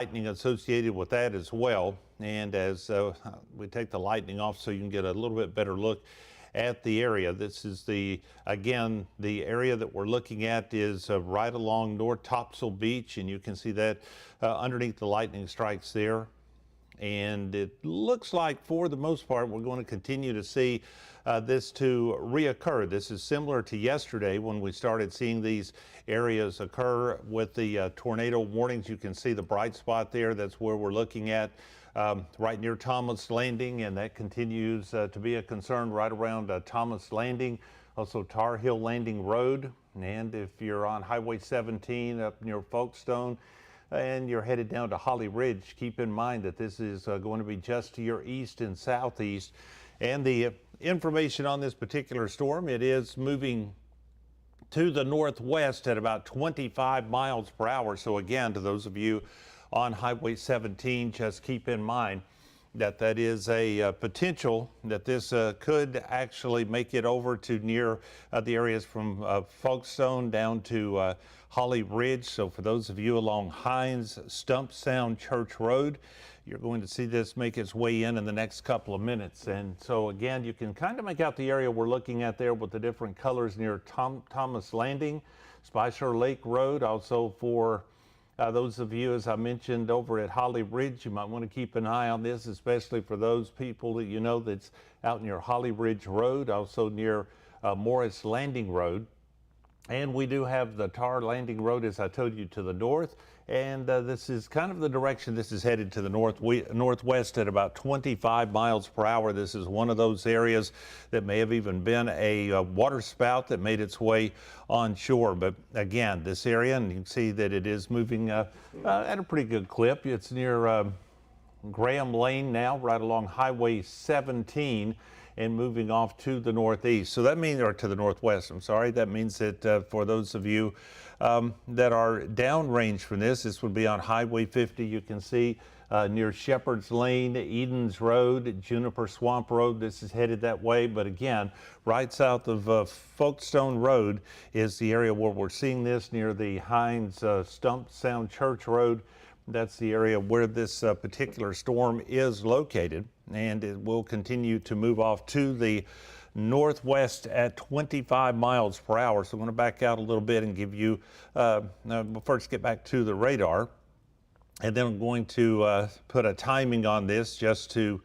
lightning associated with that as well. And as we take the lightning off so you can get a little bit better look at the area. This is again, the area that we're looking at is right along North Topsail Beach, and you can see that underneath the lightning strikes there. And it looks like, for the most part, we're going to continue to see this to reoccur. This is similar to yesterday when we started seeing these areas occur with the tornado warnings. You can see the bright spot there. That's where we're looking at right near Thomas Landing, and that continues to be a concern right around Thomas Landing, also Tar Heel Landing Road. And if you're on Highway 17 up near Folkestone, and you're headed down to Holly Ridge, keep in mind that this is going to be just to your east and southeast. And the information on this particular storm, it is moving to the northwest at about 25 miles per hour. So again, to those of you on Highway 17, just keep in mind that that is a potential that this could actually make it over to near the areas from Folkestone down to Holly Ridge. So for those of you along Hines Stump Sound Church Road, you're going to see this make its way in the next couple of minutes. And so again, you can kind of make out the area we're looking at there with the different colors near Thomas Landing, Spicer Lake Road. Also for those of you, as I mentioned, over at Holly Ridge, you might want to keep an eye on this, especially for those people that you know that's out near Holly Ridge Road, also near Morris Landing Road. And we do have the Tar Landing Road, as I told you, to the north. And this is kind of the direction this is headed, to the northwest at about 25 miles per hour. This is one of those areas that may have even been a water spout that made its way onshore. But again, this area, and you can see that it is moving at a pretty good clip. It's near Graham Lane now, right along Highway 17. And moving off to the northeast. So that means, or to the northwest, I'm sorry. That means that for those of you that are downrange from this would be on Highway 50. You can see near Shepherd's Lane, Edens Road, Juniper Swamp Road. This is headed that way. But again, right south of Folkestone Road is the area where we're seeing this, near the Hines Stump Sound Church Road. That's the area where this particular storm is located, and it will continue to move off to the northwest at 25 miles per hour. So I'm going to back out a little bit and give you, first get back to the radar, and then I'm going to put a timing on this just to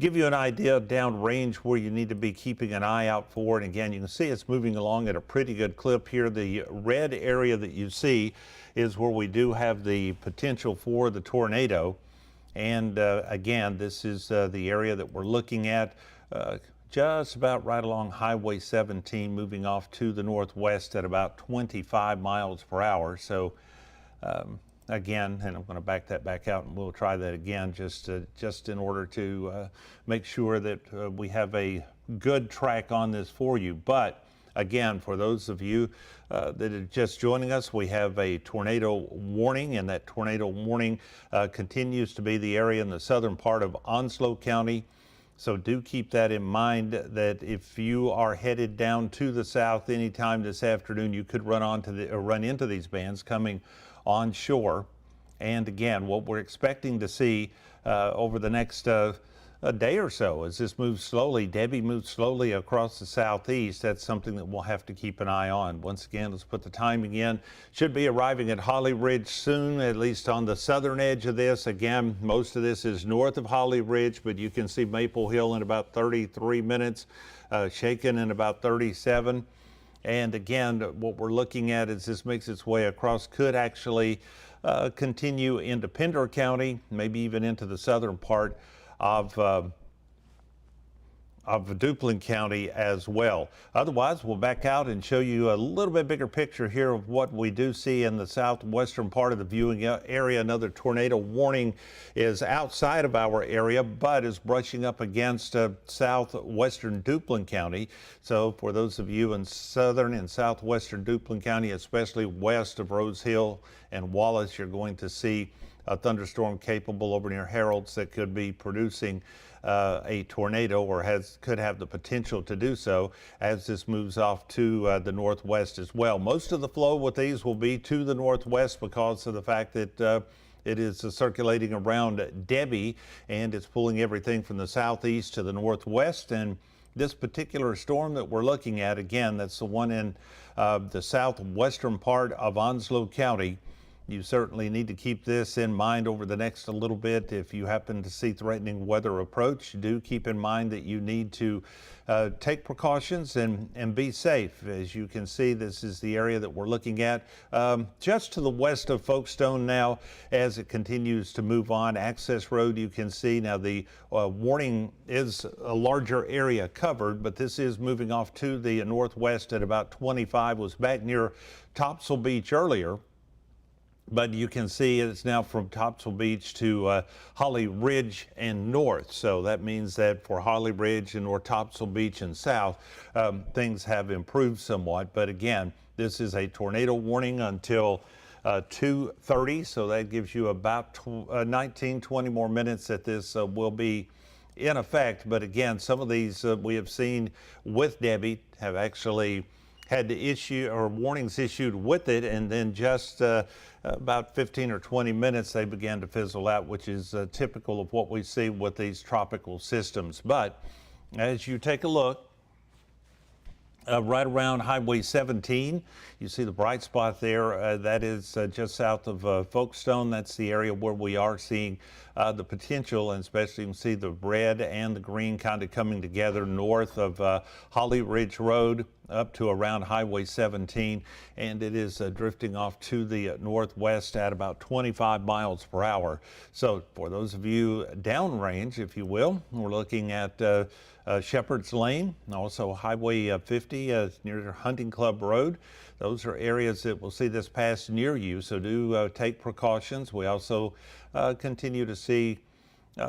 give you an idea downrange where you need to be keeping an eye out for. And again, you can see it's moving along at a pretty good clip here. The red area that you see is where we do have the potential for the tornado. And again, this is the area that we're looking at, just about right along Highway 17, moving off to the northwest at about 25 miles per hour. So again, and I'm going to back that back out, and we'll try that again just in order to make sure that we have a good track on this for you. But again, for those of you that are just joining us, we have a tornado warning, and that tornado warning continues to be the area in the southern part of Onslow County. So do keep that in mind, that if you are headed down to the south anytime this afternoon, you could run into these bands coming onshore. And again, what we're expecting to see over the next a day or so as this moves slowly, Debbie moves slowly across the southeast. That's something that we'll have to keep an eye on. Once again, let's put the timing in. Should be arriving at Holly Ridge soon, at least on the southern edge of this. Again, most of this is north of Holly Ridge, but you can see Maple Hill in about 33 minutes, Shaken in about 37. And again, what we're looking at as this makes its way across could actually continue into Pender County, maybe even into the southern part of Duplin County as well. Otherwise, we'll back out and show you a little bit bigger picture here of what we do see in the southwestern part of the viewing area. Another tornado warning is outside of our area, but is brushing up against southwestern Duplin County. So for those of you in southern and southwestern Duplin County, especially west of Rose Hill and Wallace, you're going to see a thunderstorm capable over near Harold's that could be producing a tornado, or could have the potential to do so as this moves off to the northwest as well. Most of the flow with these will be to the northwest because of the fact that It is circulating around Debbie, and it's pulling everything from the southeast to the northwest. And this particular storm that we're looking at, again, that's the one in the southwestern part of Onslow County. You certainly need to keep this in mind over the next a little bit. If you happen to see threatening weather approach, do keep in mind that you need to take precautions and be safe. As you can see, this is the area that we're looking at just to the west of Folkestone now as it continues to move on. Access road, you can see now the warning is a larger area covered, but this is moving off to the northwest at about 25, was back near Topsail Beach earlier. But you can see it's now from Topsail Beach to Holly Ridge and north. So that means that for Holly Ridge and North Topsail Beach and south, things have improved somewhat. But again, this is a tornado warning until 2:30. So that gives you about 19, 20 more minutes that this will be in effect. But again, some of these we have seen with Debbie have actually had to issue or warnings issued with it, and then just about 15 or 20 minutes they began to fizzle out, which is typical of what we see with these tropical systems. But as you take a look, right around Highway 17, you see the bright spot there. That is just south of Folkestone. That's the area where we are seeing the potential, and especially you can see the red and the green kind of coming together north of Holly Ridge Road up to around Highway 17, and it is drifting off to the northwest at about 25 miles per hour. So for those of you downrange, if you will, we're looking at Shepherd's Lane, also Highway 50 near Hunting Club Road. Those are areas that will see this pass near you, so do take precautions. We also continue to see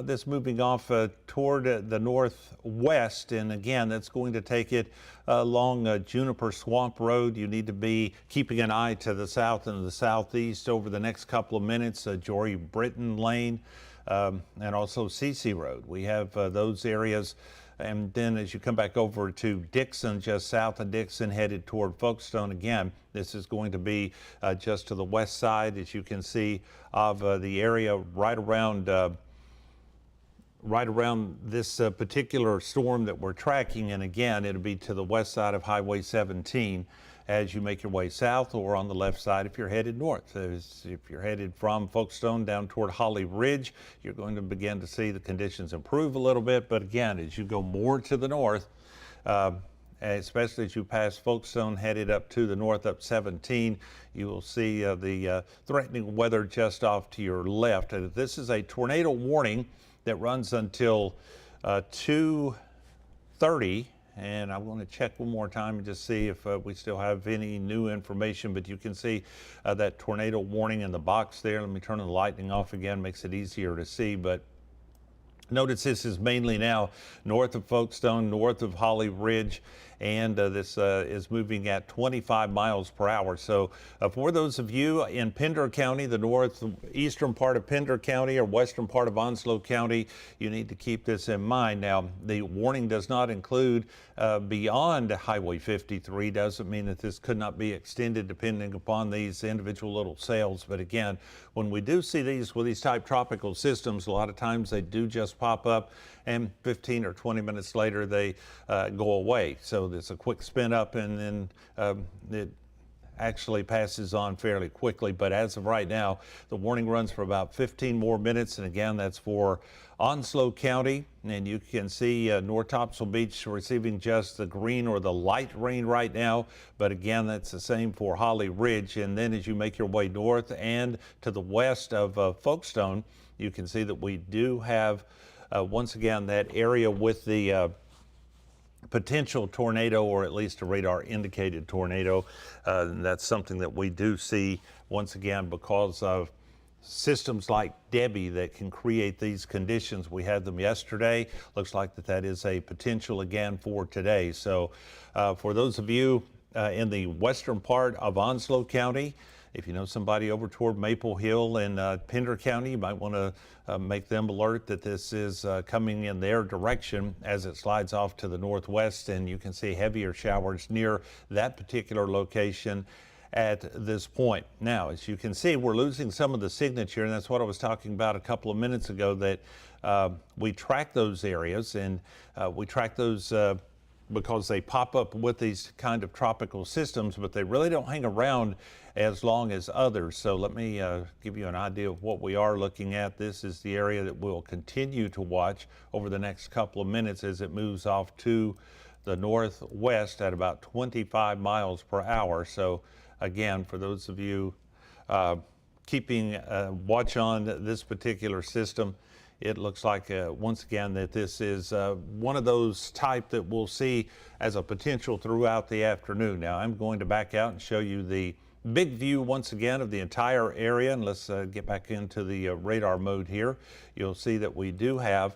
this moving off toward the northwest, and again, that's going to take it along Juniper Swamp Road. You need to be keeping an eye to the south and the southeast over the next couple of minutes. Jory Britton Lane and also CC Road. We have those areas. And then as you come back over to Dixon, just south of Dixon, headed toward Folkestone, again, this is going to be just to the west side, as you can see, of the area right around this particular storm that we're tracking. And again, it'll be to the west side of Highway 17 as you make your way south, or on the left side if you're headed north. If you're headed from Folkestone down toward Holly Ridge, you're going to begin to see the conditions improve a little bit. But again, as you go more to the north, especially as you pass Folkestone headed up to the north up 17, you will see the threatening weather just off to your left. This is a tornado warning that runs until 2:30. And I'm going to check one more time and just see if we still have any new information. But you can see that tornado warning in the box there. Let me turn the lightning off again, makes it easier to see. But notice this is mainly now north of Folkestone, north of Holly Ridge, and this is moving at 25 miles per hour. So for those of you in Pender County, the northeastern part of Pender County or western part of Onslow County, you need to keep this in mind. Now, the warning does not include beyond Highway 53. Doesn't mean that this could not be extended depending upon these individual little sails. But again, when we do see these with these type tropical systems, a lot of times they do just pop up and 15 or 20 minutes later they go away. So there's a quick spin up, and then it actually passes on fairly quickly. But as of right now, the warning runs for about 15 more minutes. And again, that's for Onslow County. And you can see North Topsail Beach receiving just the green or the light rain right now. But again, that's the same for Holly Ridge. And then as you make your way north and to the west of Folkestone, you can see that we do have, once again, that area with the potential tornado, or at least a radar indicated tornado. That's something that we do see once again because of systems like Debbie that can create these conditions. We had them yesterday. Looks like that is a potential again for today. So for those of you in the western part of Onslow County, if you know somebody over toward Maple Hill and Pender County, you might want to make them alert that this is coming in their direction as it slides off to the northwest, and you can see heavier showers near that particular location at this point. Now, as you can see, we're losing some of the signature, and that's what I was talking about a couple of minutes ago, that we track those areas, and we track those because they pop up with these kind of tropical systems, but they really don't hang around as long as others. So let me give you an idea of what we are looking at. This is the area that we'll continue to watch over the next couple of minutes as it moves off to the northwest at about 25 miles per hour. So again, for those of you keeping watch on this particular system, it looks like once again that this is one of those type that we'll see as a potential throughout the afternoon. Now I'm going to back out and show you the big view once again of the entire area, and let's get back into the radar mode here. You'll see that we do have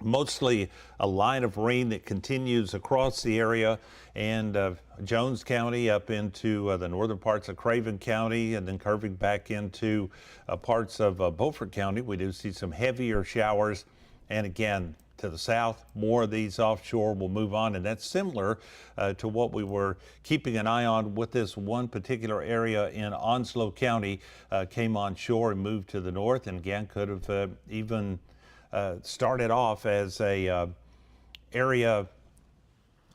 mostly a line of rain that continues across the area, and Jones County up into the northern parts of Craven County, and then curving back into parts of Beaufort County. We do see some heavier showers, and again to the south, more of these offshore will move on, and that's similar to what we were keeping an eye on with this one particular area in Onslow County. Came on shore and moved to the north, and again could have even started off as a area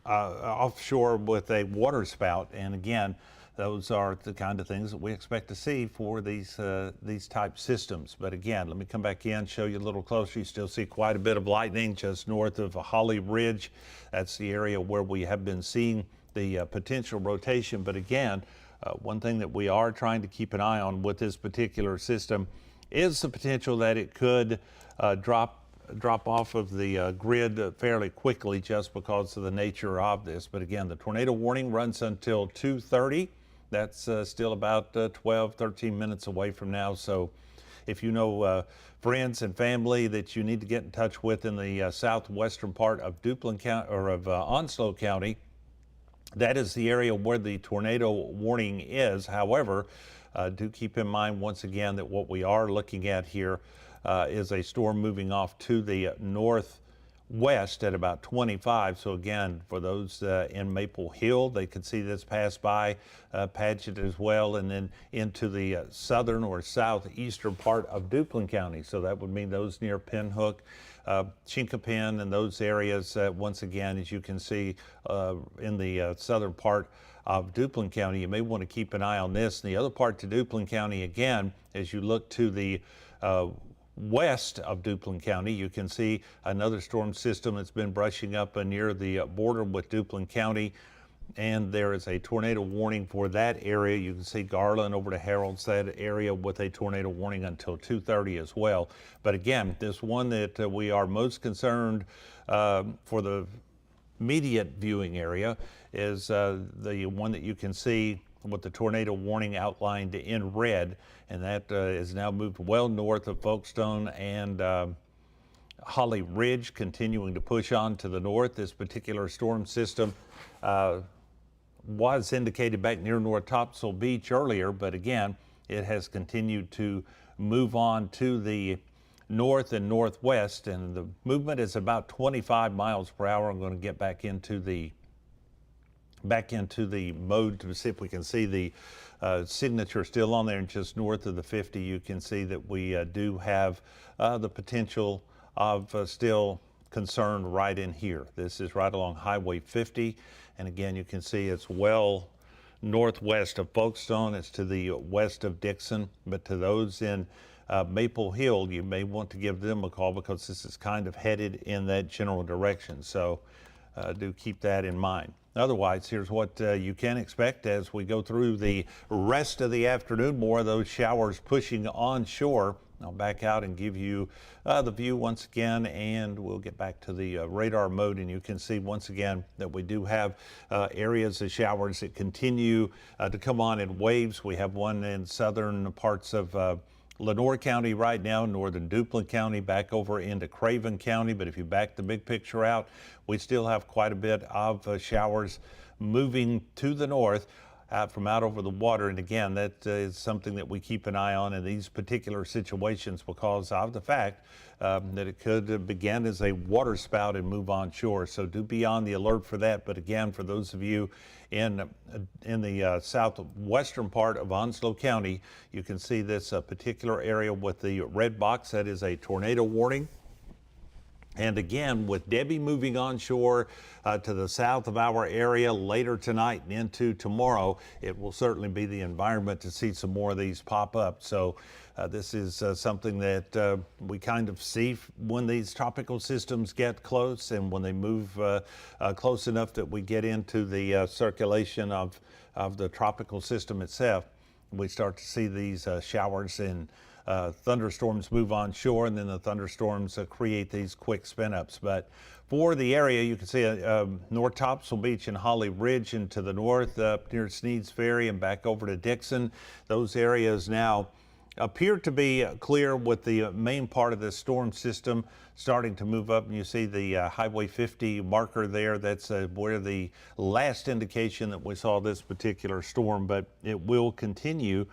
offshore with a water spout, and again those are the kind of things that we expect to see for these type systems. But again, let me come back in, show you a little closer. You still see quite a bit of lightning just north of Holly Ridge. That's the area where we have been seeing the potential rotation. But again, one thing that we are trying to keep an eye on with this particular system is the potential that it could drop off of the grid fairly quickly just because of the nature of this. But again, the tornado warning runs until 2:30. That's still about 12, 13 minutes away from now. So if you know friends and family that you need to get in touch with in the southwestern part of Duplin County or of Onslow County, that is the area where the tornado warning is. However, do keep in mind once again that what we are looking at here is a storm moving off to the northwest at about 25. So again, for those in Maple Hill, they could see this pass by, Padgett as well, and then into the southern or southeastern part of Duplin County. So that would mean those near Pinhook, Chinkapin, and those areas. Once again, as you can see in the southern part of Duplin County, you may want to keep an eye on this. And the other part to Duplin County, again, as you look to the west of Duplin County, you can see another storm system that's been brushing up near the border with Duplin County, and there is a tornado warning for that area. You can see Garland over to Harold's, that area with a tornado warning until 2:30 as well. But again, this one that we are most concerned for the immediate viewing area is the one that you can see with the tornado warning outlined in red, and that is now moved well north of Folkestone and Holly Ridge, continuing to push on to the north. This particular storm system was indicated back near North Topsail Beach earlier, but again, it has continued to move on to the north and northwest, and the movement is about 25 miles per hour. I'm going to get back into the mode to see if we can see the signature still on there, and just north of the 50 you can see that we do have the potential of still concern right in here. This is right along Highway 50, and again you can see it's well northwest of Folkestone. It's to the west of Dixon, but to those in Maple Hill, you may want to give them a call because this is kind of headed in that general direction. So do keep that in mind. Otherwise, here's what you can expect as we go through the rest of the afternoon. More of those showers pushing onshore. I'll back out and give you the view once again, and we'll get back to the radar mode, and you can see once again that we do have areas of showers that continue to come on in waves. We have one in southern parts of Lenoir County right now, northern Duplin County, back over into Craven County. But if you back the big picture out, we still have quite a bit of showers moving to the north. from out over the water. And again, that is something that we keep an eye on in these particular situations because of the fact that it could begin as a water spout and move on shore. So do be on the alert for that. But again, for those of you in the southwestern part of Onslow County, you can see this particular area with the red box. That is a tornado warning. And again, with Debbie moving onshore to the south of our area later tonight and into tomorrow, it will certainly be the environment to see some more of these pop up. So this is something that we kind of see when these tropical systems get close and when they move close enough that we get into the circulation of the tropical system itself. We start to see these showers and thunderstorms move on shore, and then the thunderstorms create these quick spin ups. But for the area, you can see North Topsail Beach and Holly Ridge, and to the north up near Sneed's Ferry and back over to Dixon. Those areas now appear to be clear with the main part of the storm system starting to move up, and you see the Highway 50 marker there. That's where the last indication that we saw this particular storm, but it will continue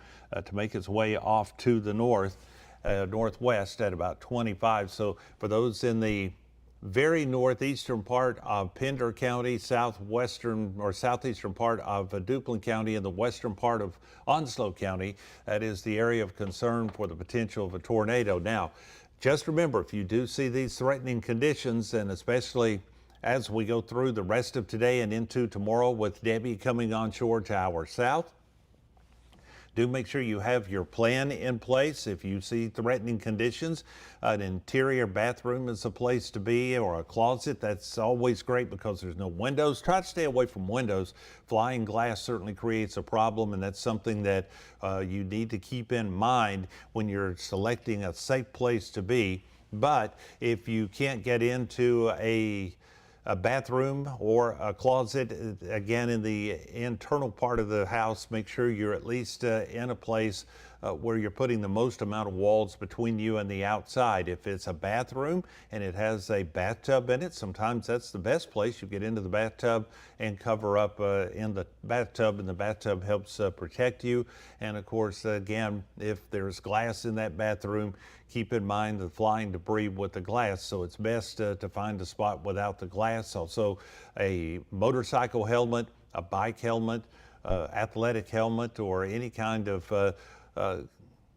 to make its way off to the northwest at about 25. So for those in the very northeastern part of Pender County, southwestern or southeastern part of Duplin County, and the western part of Onslow County, that is the area of concern for the potential of a tornado. Now, just remember, if you do see these threatening conditions, and especially as we go through the rest of today and into tomorrow with Debbie coming onshore to our south, do make sure you have your plan in place. If you see threatening conditions, an interior bathroom is a place to be, or a closet. That's always great because there's no windows. Try to stay away from windows. Flying glass certainly creates a problem, and that's something that you need to keep in mind when you're selecting a safe place to be. But if you can't get into a bathroom or a closet, again, in the internal part of the house, make sure you're at least in a place where you're putting the most amount of walls between you and the outside. If it's a bathroom and it has a bathtub in it, sometimes that's the best place. You get into the bathtub and cover up in the bathtub, and the bathtub helps protect you. And of course, again, if there's glass in that bathroom, keep in mind the flying debris with the glass, so it's best to find a spot without the glass. Also, a motorcycle helmet, a bike helmet, athletic helmet, or any kind of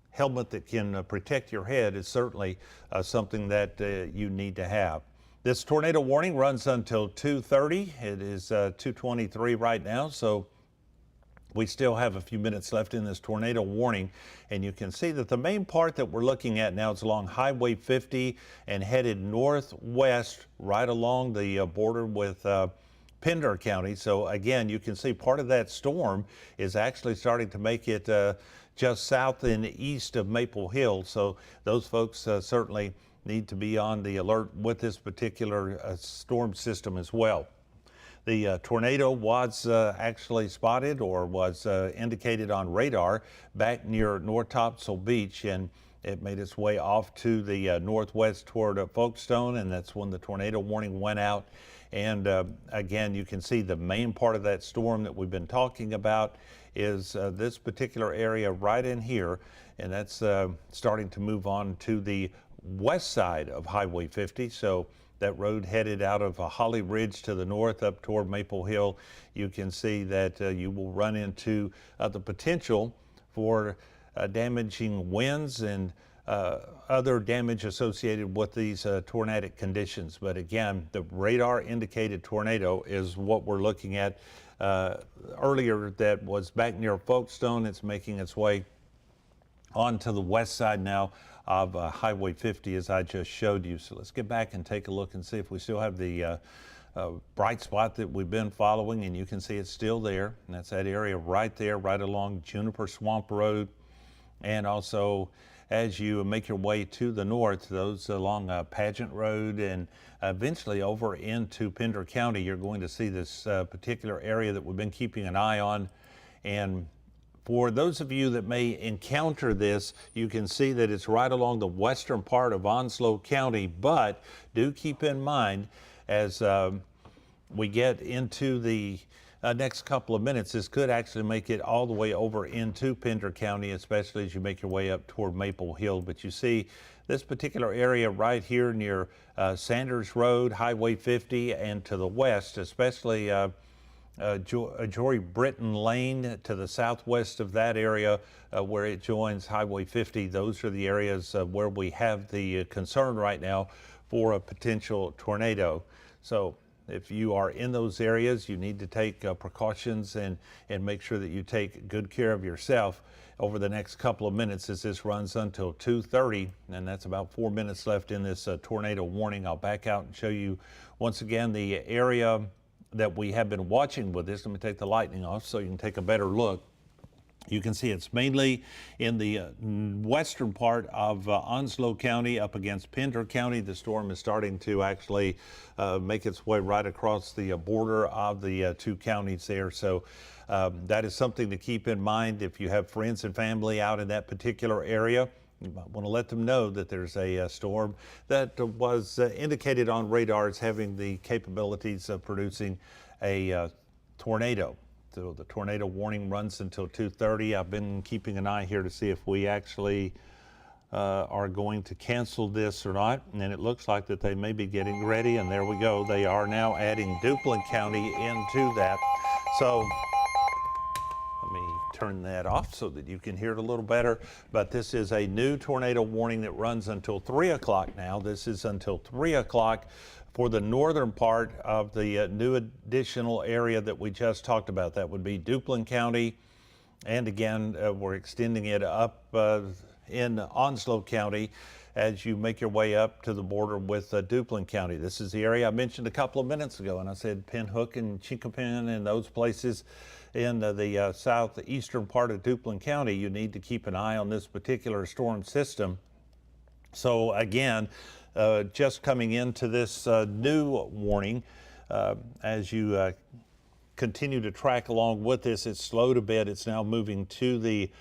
helmet that can protect your head is certainly something that you need to have. This tornado warning runs until 2:30. It is 2:23 right now, so we still have a few minutes left in this tornado warning, and you can see that the main part that we're looking at now is along Highway 50 and headed northwest right along the border with Pender County. So again, you can see part of that storm is actually starting to make it just south and east of Maple Hill. So those folks certainly need to be on the alert with this particular storm system as well. The tornado was actually spotted, or was indicated on radar back near North Topsail Beach, and it made its way off to the northwest toward Folkestone, and that's when the tornado warning went out. And again, you can see the main part of that storm that we've been talking about is this particular area right in here, and that's starting to move on to the west side of Highway 50. So that road headed out of Holly Ridge to the north up toward Maple Hill, you can see that you will run into the potential for damaging winds and other damage associated with these tornadic conditions. But again, the radar indicated tornado is what we're looking at. Earlier, that was back near Folkestone. It's making its way onto the west side now of Highway 50, as I just showed you. So let's get back and take a look and see if we still have the bright spot that we've been following, and you can see it's still there. And that's that area right there, right along Juniper Swamp Road. And also, as you make your way to the north, those along Pageant Road and eventually over into Pender County, you're going to see this particular area that we've been keeping an eye on. And for those of you that may encounter this, you can see that it's right along the western part of Onslow County, but do keep in mind as we get into the next couple of minutes, this could actually make it all the way over into Pender County, especially as you make your way up toward Maple Hill. But you see this particular area right here near Sanders Road, Highway 50, and to the west, especially Jory Britton Lane to the southwest of that area where it joins Highway 50. Those are the areas where we have the concern right now for a potential tornado. So if you are in those areas, you need to take precautions and make sure that you take good care of yourself over the next couple of minutes as this runs until 2:30, and that's about 4 minutes left in this tornado warning. I'll back out and show you once again the area that we have been watching with this. Let me take the lightning off so you can take a better look. You can see it's mainly in the western part of Onslow County up against Pender County. The storm is starting to actually make its way right across the border of the two counties there. So that is something to keep in mind if you have friends and family out in that particular area. You might want to let them know that there's a storm that was indicated on radar as having the capabilities of producing a tornado. So the tornado warning runs until 2:30. I've been keeping an eye here to see if we actually are going to cancel this or not. And it looks like that they may be getting ready. And there we go. They are now adding Duplin County into that. So let me turn that off so that you can hear it a little better. But this is a new tornado warning that runs until 3 o'clock now. This is until 3 o'clock for the northern part of the new additional area that we just talked about. That would be Duplin County. And again, we're extending it up in Onslow County as you make your way up to the border with Duplin County. This is the area I mentioned a couple of minutes ago, and I said Pinhook and Chinquapin and those places in the southeastern part of Duplin County. You need to keep an eye on this particular storm system. So again, just coming into this new warning, as you continue to track along with this, it's slowed a bit. It's now moving to the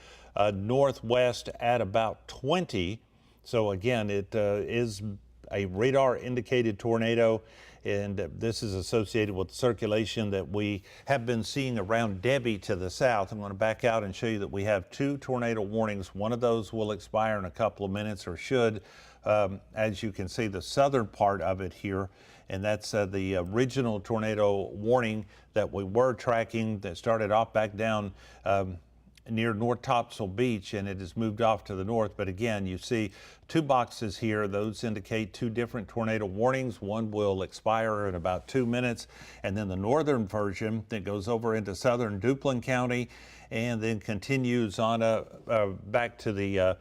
northwest at about 20. So again, it is a radar indicated tornado, and this is associated with the circulation that we have been seeing around Debbie to the south. I'm going to back out and show you that we have two tornado warnings. One of those will expire in a couple of minutes, or should. As you can see, the southern part of it here, and that's the original tornado warning that we were tracking that started off back down near North Topsail Beach, and it has moved off to the north. But again, you see two boxes here. Those indicate two different tornado warnings. One will expire in about 2 minutes, and then the northern version that goes over into southern Duplin County and then continues on back to the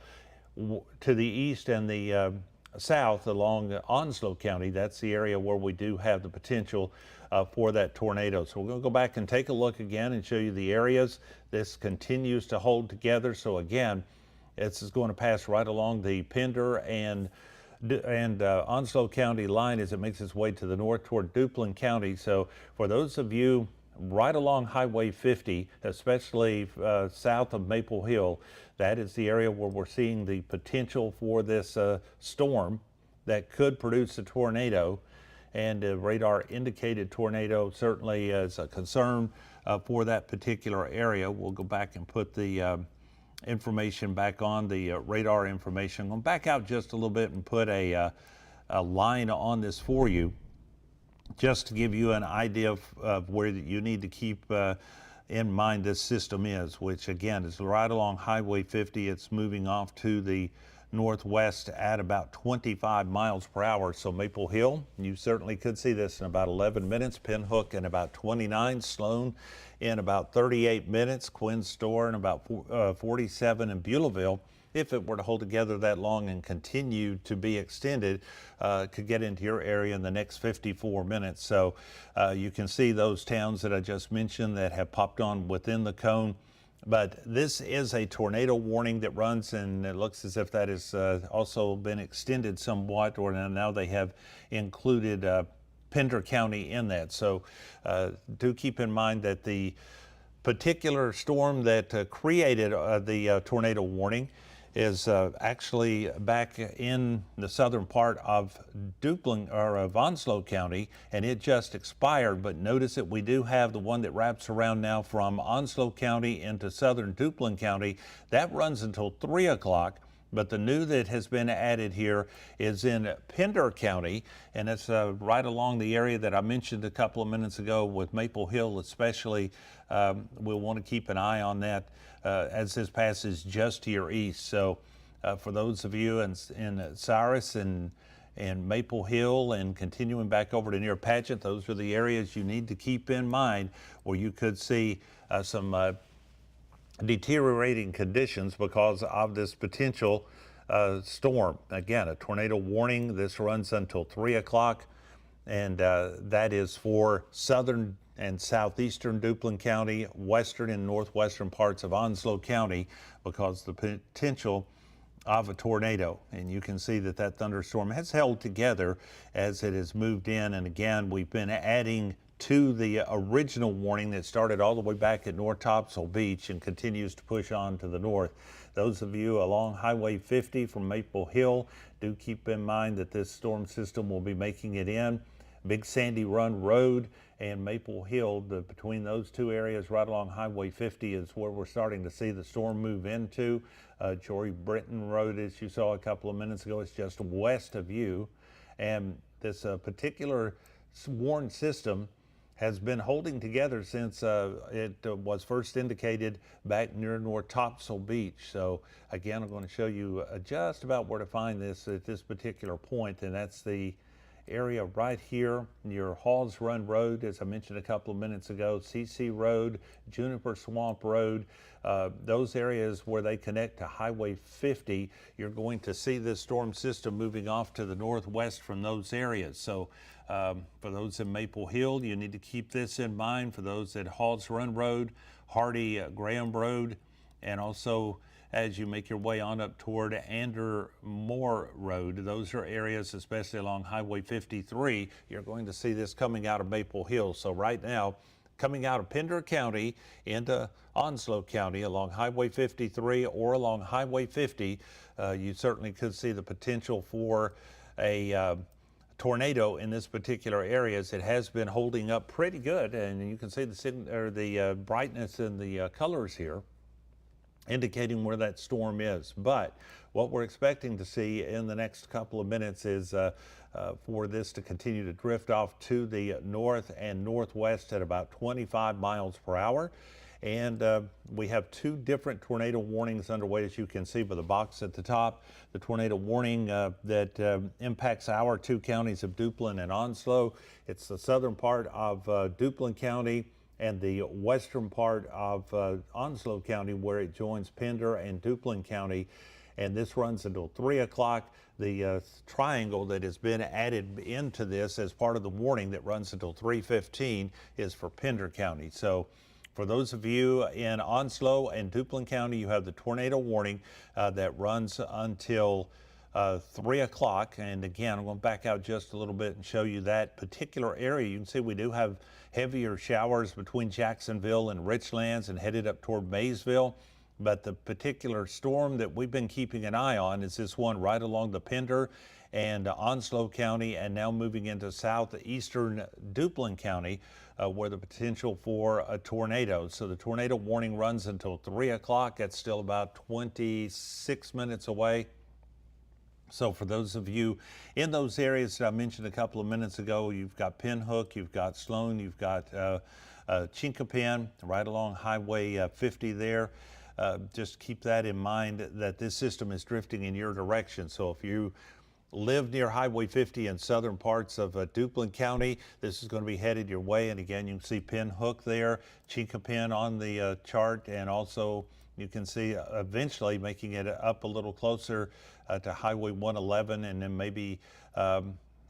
east and the south along Onslow County. That's the area where we do have the potential for that tornado. So we're going to go back and take a look again and show you the areas. This continues to hold together. So again, this is going to pass right along the Pender and Onslow County line as it makes its way to the north toward Duplin County. So for those of you right along Highway 50, especially south of Maple Hill, that is the area where we're seeing the potential for this storm that could produce a tornado. And a radar indicated tornado certainly is a concern for that particular area. We'll go back and put the information back on, the radar information. I'm going to back out just a little bit and put a line on this for you, just to give you an idea of where you need to keep in mind this system is, which again is right along Highway 50. It's moving off to the northwest at about 25 miles per hour. So Maple Hill, you certainly could see this in about 11 minutes. Pinhook in about 29. Sloan in about 38 minutes. Quinn Store in about 47. And Beulahville, if it were to hold together that long and continue to be extended, could get into your area in the next 54 minutes. So you can see those towns that I just mentioned that have popped on within the cone. But this is a tornado warning that runs, and it looks as if that has also been extended somewhat, or now they have included Pender County in that. So do keep in mind that the particular storm that created the tornado warning is actually back in the southern part of of Onslow County, and it just expired. But notice that we do have the one that wraps around now from Onslow County into southern Duplin County. That runs until 3 o'clock. But the new that has been added here is in Pender County, and it's right along the area that I mentioned a couple of minutes ago with Maple Hill especially. We'll want to keep an eye on that as this passes just to your east. So for those of you in Cyrus and Maple Hill and continuing back over to near Paget, those are the areas you need to keep in mind where you could see some deteriorating conditions because of this potential storm. Again, a tornado warning. This runs until 3 o'clock, and that is for southern and southeastern Duplin County, western and northwestern parts of Onslow County, because the potential of a tornado. And you can see that that thunderstorm has held together as it has moved in. And again, we've been adding to the original warning that started all the way back at North Topsail Beach and continues to push on to the north. Those of you along Highway 50 from Maple Hill, do keep in mind that this storm system will be making it in. Big Sandy Run Road and Maple Hill, between those two areas right along Highway 50 is where we're starting to see the storm move into. Jory Britton Road, as you saw a couple of minutes ago, is just west of you. And this particular warned system has been holding together since it was first indicated back near North Topsail Beach. So again, I'm going to show you just about where to find this at this particular point, and that's the area right here near Halls Run Road, as I mentioned a couple of minutes ago, CC Road, Juniper Swamp Road, those areas where they connect to Highway 50. You're going to see this storm system moving off to the northwest from those areas. So for those in Maple Hill, you need to keep this in mind. For those at Halls Run Road, Hardy Graham Road, and also as you make your way on up toward Andermore Road. Those are areas, especially along Highway 53, you're going to see this coming out of Maple Hill. So right now, coming out of Pender County into Onslow County along Highway 53 or along Highway 50, you certainly could see the potential for a tornado in this particular area, as it has been holding up pretty good. And you can see the brightness in the colors here, indicating where that storm is. But what we're expecting to see in the next couple of minutes is for this to continue to drift off to the north and northwest at about 25 miles per hour. And we have two different tornado warnings underway, as you can see by the box at the top. The tornado warning that impacts our two counties of Duplin and Onslow. It's the southern part of Duplin County and the western part of Onslow County, where it joins Pender and Duplin County. And this runs until 3 o'clock. The triangle that has been added into this as part of the warning that runs until 3:15 is for Pender County. So for those of you in Onslow and Duplin County, you have the tornado warning that runs until 3 o'clock. And again, I'm going to back out just a little bit and show you that particular area. You can see we do have heavier showers between Jacksonville and Richlands and headed up toward Maysville. But the particular storm that we've been keeping an eye on is this one right along the Pender and Onslow County, and now moving into southeastern Duplin County, where the potential for a tornado. So the tornado warning runs until 3 o'clock. That's still about 26 minutes away. So for those of you in those areas that I mentioned a couple of minutes ago, you've got Pinhook, you've got Sloan, you've got Chinquapin right along Highway 50 there. Just keep that in mind, that this system is drifting in your direction. So if you live near Highway 50 in southern parts of Duplin County, this is going to be headed your way. And again, you can see Pinhook there, Chinquapin on the chart, and also you can see eventually making it up a little closer to Highway 111, and then maybe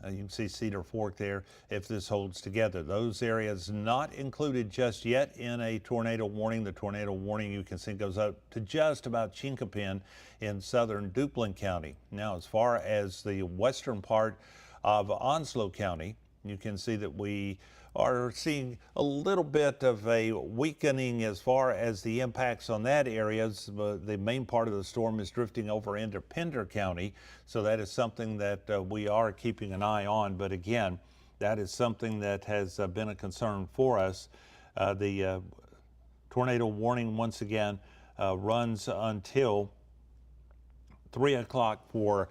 you can see Cedar Fork there if this holds together. Those areas not included just yet in a tornado warning. The tornado warning, you can see, goes up to just about Chinquapin in southern Duplin County. Now, as far as the western part of Onslow County, you can see that we are seeing a little bit of a weakening as far as the impacts on that area. The main part of the storm is drifting over into Pender County, so that is something that we are keeping an eye on. But again, that is something that has been a concern for us. The tornado warning once again runs until 3 o'clock for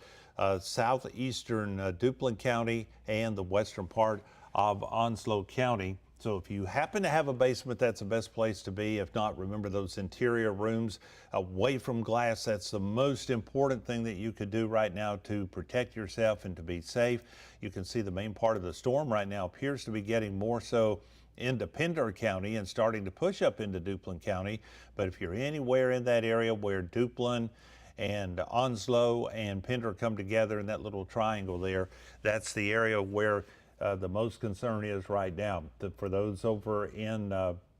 southeastern Duplin County and the western part of Onslow County. So if you happen to have a basement, that's the best place to be. If not, remember those interior rooms away from glass. That's the most important thing that you could do right now to protect yourself and to be safe. You can see the main part of the storm right now appears to be getting more so into Pender County and starting to push up into Duplin County. But if you're anywhere in that area where Duplin and Onslow and Pender come together in that little triangle there, that's the area where the most concern is right now. For those over in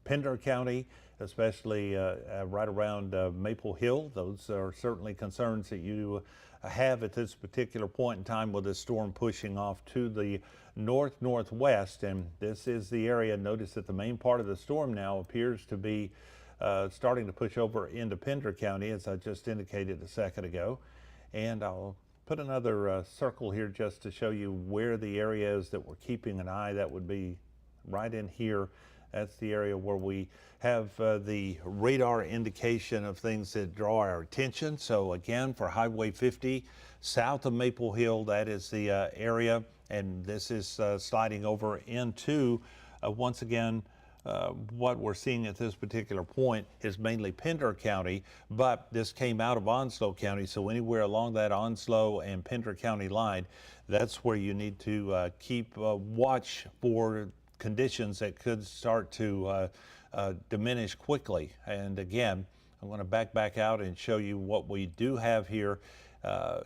Pender County, especially right around Maple Hill, those are certainly concerns that you have at this particular point in time with this storm pushing off to the north-northwest. And this is the area. Notice that the main part of the storm now appears to be starting to push over into Pender County, as I just indicated a second ago. And I'll put another circle here just to show you where the area is that we're keeping an eye. That would be right in here. That's the area where we have the radar indication of things that draw our attention. So again, for Highway 50 south of Maple Hill, that is the area, and this is sliding over into once again what we're seeing at this particular point is mainly Pender County, but this came out of Onslow County, so anywhere along that Onslow and Pender County line, that's where you need to keep watch for conditions that could start to diminish quickly. And again, I'm going to back out and show you what we do have here.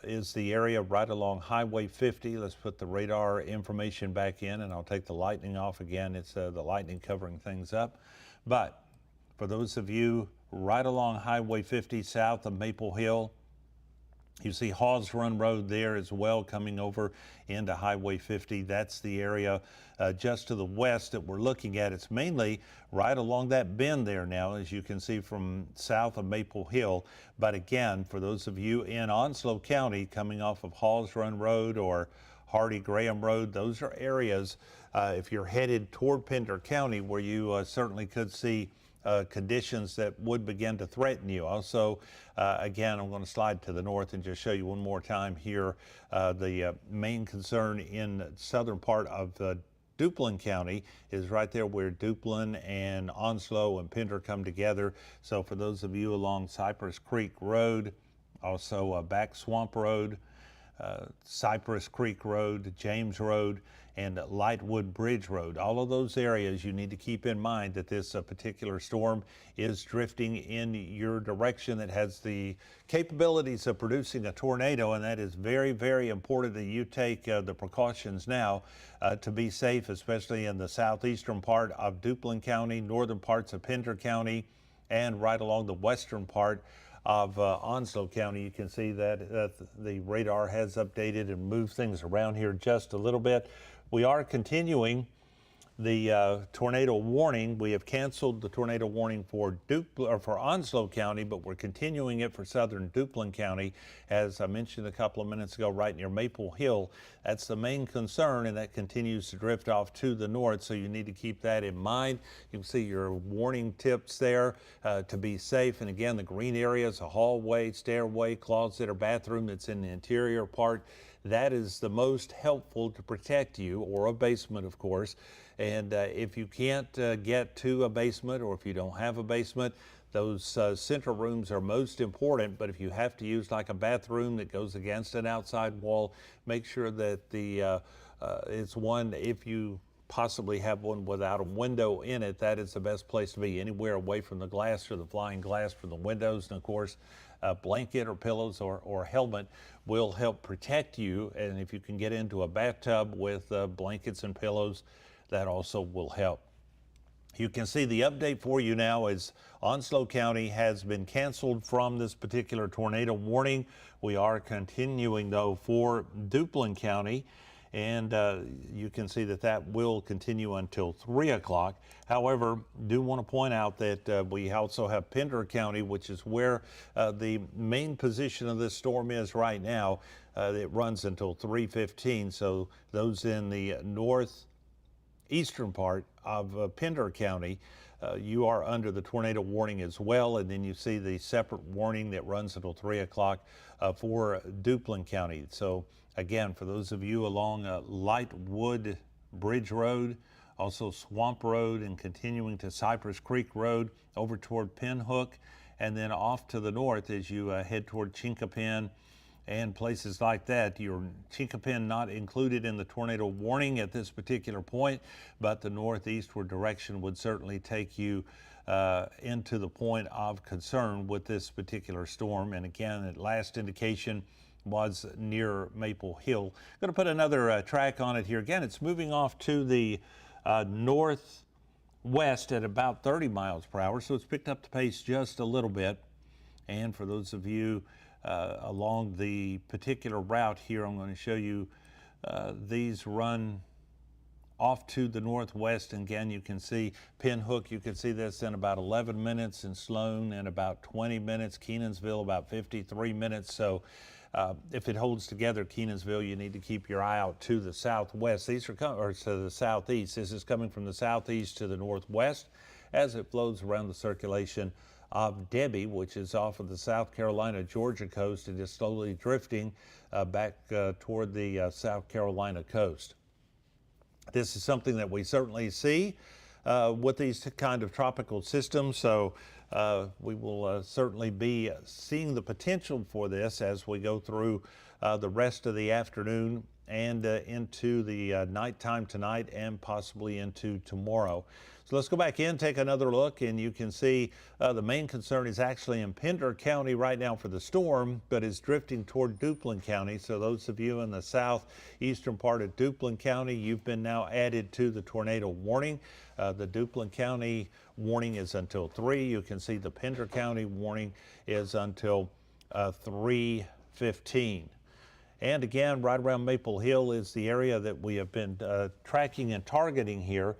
Is the area right along Highway 50. Let's put the radar information back in, and I'll take the lightning off again. It's the lightning covering things up. But for those of you right along Highway 50 south of Maple Hill, you see Hawes Run Road there as well coming over into Highway 50. That's the area just to the west that we're looking at. It's mainly right along that bend there now, as you can see from south of Maple Hill. But again, for those of you in Onslow County coming off of Hawes Run Road or Hardy Graham Road, those are areas, if you're headed toward Pender County, where you certainly could see conditions that would begin to threaten you. Also, again, I'm going to slide to the north and just show you one more time here. The main concern in the southern part of Duplin County is right there where Duplin and Onslow and Pender come together. So for those of you along Cypress Creek Road, also Back Swamp Road, Cypress Creek Road, James Road, and Lightwood Bridge Road. All of those areas, you need to keep in mind that this particular storm is drifting in your direction that has the capabilities of producing a tornado, and that is very, very important that you take the precautions now to be safe, especially in the southeastern part of Duplin County, northern parts of Pender County, and right along the western part of Onslow County. You can see that the radar has updated and moved things around here just a little bit. We are continuing the tornado warning. We have canceled the tornado warning for Onslow County, but we're continuing it for southern Duplin County. As I mentioned a couple of minutes ago, right near Maple Hill, that's the main concern, and that continues to drift off to the north, so you need to keep that in mind. You can see your warning tips there to be safe. And again, the green areas, a hallway, stairway, closet, or bathroom that's in the interior part, that is the most helpful to protect you, or a basement, of course. And if you can't get to a basement, or if you don't have a basement, those center rooms are most important. But if you have to use like a bathroom that goes against an outside wall, make sure that it's one, if you possibly have one without a window in it, that is the best place to be, anywhere away from the glass or the flying glass from the windows. And of course, a blanket or pillows or helmet will help protect you. And if you can get into a bathtub with blankets and pillows, that also will help. You can see the update for you now is Onslow County has been canceled from this particular tornado warning. We are continuing though for Duplin County. and you can see that that will continue until 3 o'clock. However, do want to point out that we also have Pender County, which is where the main position of this storm is right now. It runs until 3:15, so those in the northeastern part of Pender County, you are under the tornado warning as well, and then you see the separate warning that runs until 3 o'clock for Duplin County. So again, for those of you along Lightwood Bridge Road, also Swamp Road, and continuing to Cypress Creek Road over toward Pinhook, and then off to the north as you head toward Chinkapin and places like that. Your Chinkapin not included in the tornado warning at this particular point, but the northeastward direction would certainly take you into the point of concern with this particular storm. And again, at last indication was near Maple Hill. I'm going to put another track on it here. Again, it's moving off to the northwest at about 30 miles per hour, so it's picked up the pace just a little bit. And for those of you along the particular route here, I'm going to show you these run off to the northwest. And again, you can see Pinhook, you can see this in about 11 minutes, and Sloan in about 20 minutes, Kenansville about 53 minutes. So if it holds together, Kenansville, you need to keep your eye out to the southwest. These are or to the southeast. This is coming from the southeast to the northwest as it flows around the circulation of Debbie, which is off of the South Carolina, Georgia coast, and is slowly drifting back toward the South Carolina coast. This is something that we certainly see with these kind of tropical systems, so we will certainly be seeing the potential for this as we go through the rest of the afternoon and into the nighttime tonight and possibly into tomorrow. So let's go back in, take another look, and you can see the main concern is actually in Pender County right now for the storm, but is drifting toward Duplin County. So those of you in the southeastern part of Duplin County, you've been now added to the tornado warning. The Duplin County warning is until 3. You can see the Pender County warning is until 3:15. And again, right around Maple Hill is the area that we have been tracking and targeting here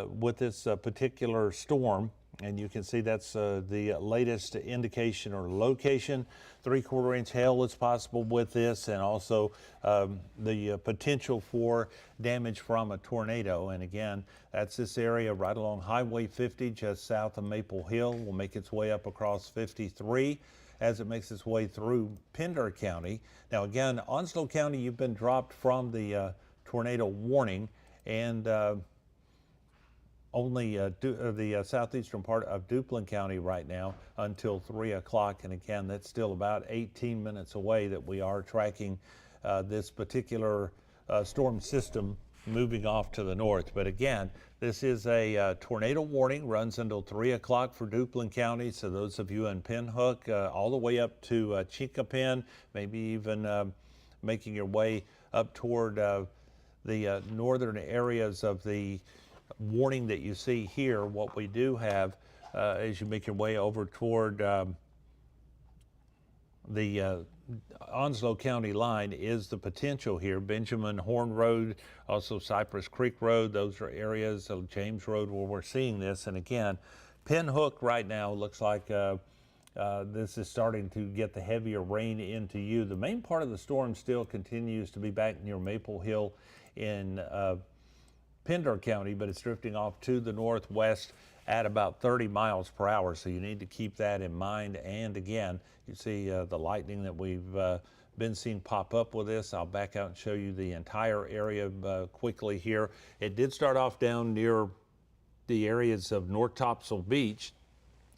with this particular storm. And you can see that's the latest indication or location. 3/4 inch hail is possible with this, and also the potential for damage from a tornado. And again, that's this area right along Highway 50 just south of Maple Hill. Will make its way up across 53 as it makes its way through Pender County. Now again, Onslow County, you've been dropped from the tornado warning, and only the southeastern part of Duplin County right now until 3 o'clock. And again, that's still about 18 minutes away that we are tracking this particular storm system moving off to the north. But again, this is a tornado warning, runs until 3 o'clock for Duplin County. So those of you in Pinhook, all the way up to Chinkapin, maybe even making your way up toward the northern areas of the warning that you see here. What we do have as you make your way over toward the Onslow County line is the potential here. Benjamin Horn Road, also Cypress Creek Road, those are areas of James Road where we're seeing this. And again, Pinhook right now looks like this is starting to get the heavier rain into you. The main part of the storm still continues to be back near Maple Hill in Pender County, but it's drifting off to the northwest at about 30 miles per hour. So you need to keep that in mind. And again, you see the lightning that we've been seeing pop up with this. I'll back out and show you the entire area quickly here. It did start off down near the areas of North Topsail Beach,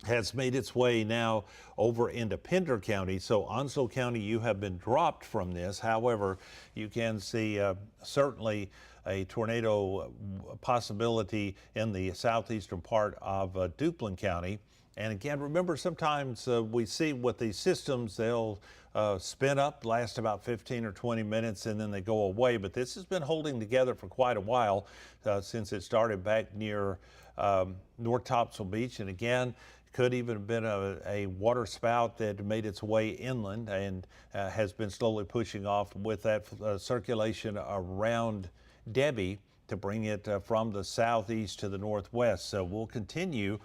has made its way now over into Pender County. So Onslow County, you have been dropped from this. However, you can see certainly a tornado possibility in the southeastern part of Duplin County. And again, remember, sometimes we see with these systems, they'll spin up, last about 15 or 20 minutes, and then they go away. But this has been holding together for quite a while since it started back near North Topsail Beach. And again, Could even have been a water spout that made its way inland and has been slowly pushing off with that circulation around Debbie to bring it from the southeast to the northwest. So we'll continue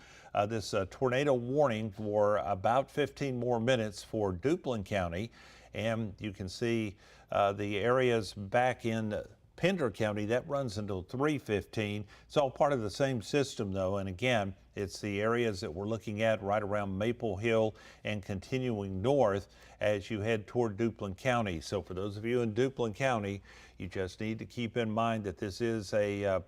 this tornado warning for about 15 more minutes for Duplin County. And you can see the areas back in Pender County, that runs until 3:15. It's all part of the same system though, and again, it's the areas that we're looking at right around Maple Hill and continuing north as you head toward Duplin County. So for those of you in Duplin County, you just need to keep in mind that this is a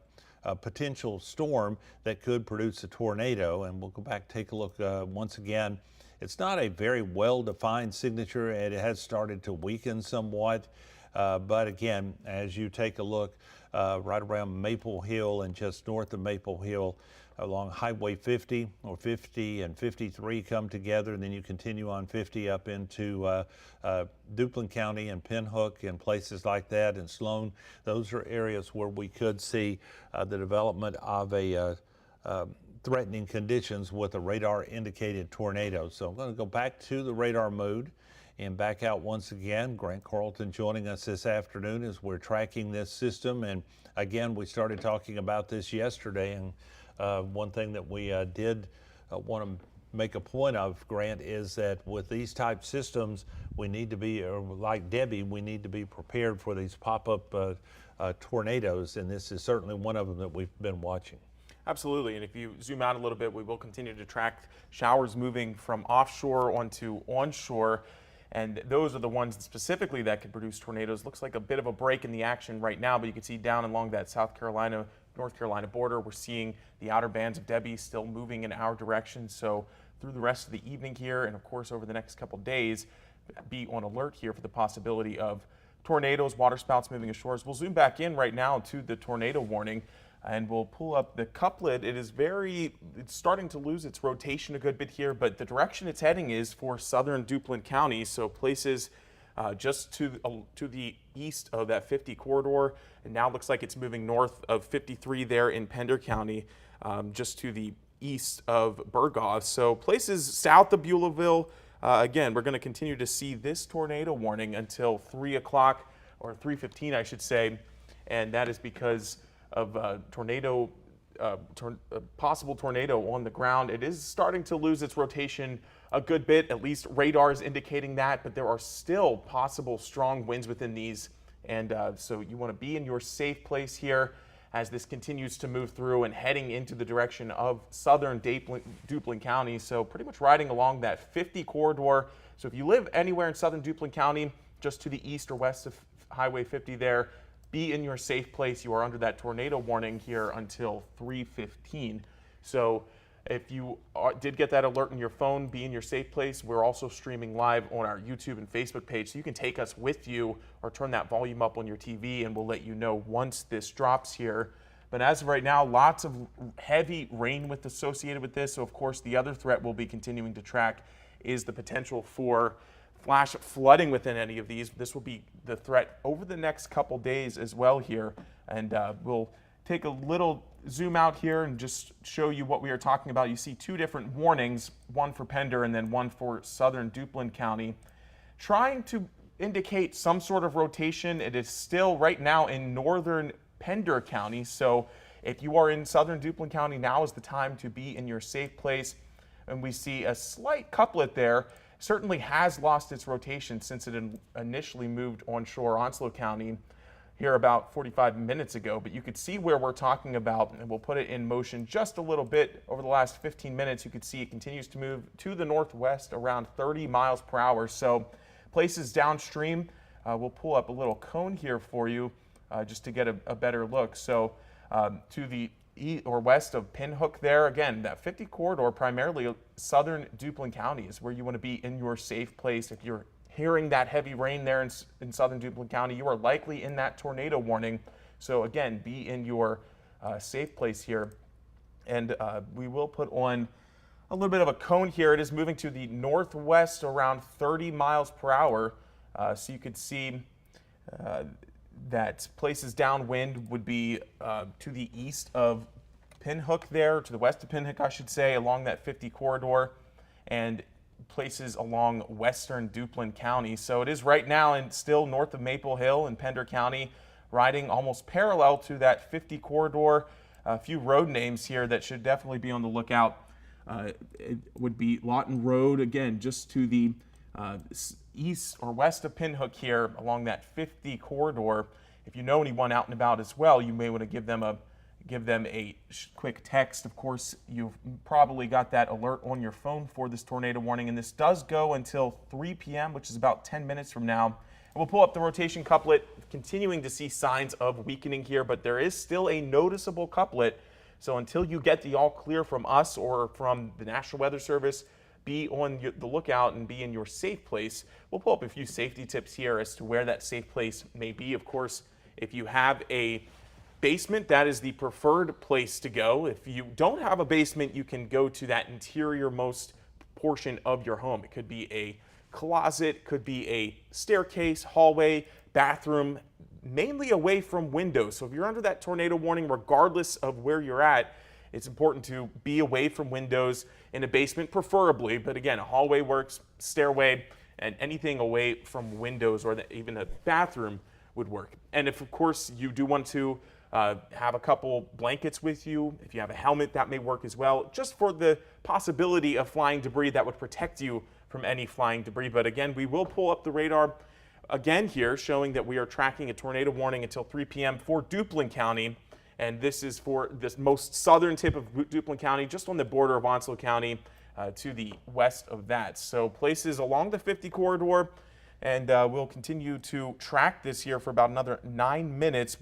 potential storm that could produce a tornado, and we'll go back and take a look once again. It's not a very well-defined signature, and it has started to weaken somewhat. But again, as you take a look right around Maple Hill and just north of Maple Hill along Highway 50 or 50 and 53 come together, and then you continue on 50 up into Duplin County and Pinhook and places like that and Sloan. Those are areas where we could see the development of a threatening conditions with a radar indicated tornado. So I'm going to go back to the radar mode and back out once again. Grant Carlton joining us this afternoon as we're tracking this system. And again, we started talking about this yesterday. And one thing that we did want to make a point of, Grant, is that with these type systems, we need to be, like Debbie, we need to be prepared for these pop-up tornadoes. And this is certainly one of them that we've been watching. Absolutely, and if you zoom out a little bit, we will continue to track showers moving from offshore onto onshore. And those are the ones specifically that could produce tornadoes. Looks like a bit of a break in the action right now, but you can see down along that South Carolina, North Carolina border, we're seeing the outer bands of Debbie still moving in our direction. So through the rest of the evening here, and of course over the next couple days, be on alert here for the possibility of tornadoes, waterspouts moving ashores. We'll zoom back in right now to the tornado warning, and we'll pull up the couplet. It's starting to lose its rotation a good bit here, but the direction it's heading is for southern Duplin County, so places just to the east of that 50 corridor, and now looks like it's moving north of 53 there in Pender County, just to the east of Berghoff. So places south of Beulahville, again, we're going to continue to see this tornado warning until 3 o'clock, or 3:15 I should say, and that is because of possible tornado on the ground. It is starting to lose its rotation a good bit, at least radar is indicating that, but there are still possible strong winds within these, and so you want to be in your safe place here as this continues to move through and heading into the direction of southern Duplin County. So pretty much riding along that 50 corridor. So if you live anywhere in southern Duplin County, just to the east or west of Highway 50 there, be in your safe place. You are under that tornado warning here until 3:15. So if you did get that alert on your phone, be in your safe place. We're also streaming live on our YouTube and Facebook page, so you can take us with you or turn that volume up on your TV, and we'll let you know once this drops here. But as of right now, lots of heavy rain associated with this. So of course, the other threat we'll be continuing to track is the potential for flash flooding within any of these. This will be the threat over the next couple days as well here. And we'll take a little zoom out here and just show you what we are talking about. You see two different warnings, one for Pender and then one for southern Duplin County, trying to indicate some sort of rotation. It is still right now in northern Pender County. So if you are in southern Duplin County, now is the time to be in your safe place. And we see a slight couplet there. Certainly has lost its rotation since it initially moved onshore Onslow County here about 45 minutes ago, but you could see where we're talking about, and we'll put it in motion just a little bit over the last 15 minutes. You could see it continues to move to the northwest around 30 miles per hour. So places downstream, we'll pull up a little cone here for you just to get a better look. So to the east or west of Pinhook there, again, that 50 corridor, primarily southern Duplin County is where you want to be in your safe place. If you're hearing that heavy rain there in southern Duplin County, you are likely in that tornado warning. So again, be in your safe place here. And we will put on a little bit of a cone here. It is moving to the northwest around 30 miles per hour. So you could see that places downwind would be to the east of Pinhook there, to the west of Pinhook, I should say, along that 50 corridor, and places along western Duplin County. So it is right now and still north of Maple Hill in Pender County, riding almost parallel to that 50 corridor. A few road names here that should definitely be on the lookout. It would be Lawton Road, again, just to the east or west of Pinhook here along that 50 corridor. If you know anyone out and about as well, you may want to give them a quick text. Of course, you've probably got that alert on your phone for this tornado warning, and this does go until 3 p.m., which is about 10 minutes from now. And we'll pull up the rotation couplet, continuing to see signs of weakening here, but there is still a noticeable couplet. So until you get the all clear from us or from the National Weather Service, be on the lookout and be in your safe place. We'll pull up a few safety tips here as to where that safe place may be. Of course, if you have a basement, that is the preferred place to go. If you don't have a basement, you can go to that interior-most portion of your home. It could be a closet, could be a staircase, hallway, bathroom, mainly away from windows. So if you're under that tornado warning, regardless of where you're at, it's important to be away from windows in a basement, preferably. But again, a hallway works, stairway, and anything away from windows or even a bathroom would work. And if, of course, you do want to have a couple blankets with you, if you have a helmet, that may work as well, just for the possibility of flying debris that would protect you from any flying debris. But again, we will pull up the radar again here, showing that we are tracking a tornado warning until 3 p.m. for Duplin County. And this is for this most southern tip of Duplin County, just on the border of Onslow County to the west of that. So places along the 50 corridor, and we'll continue to track this here for about another 9 minutes.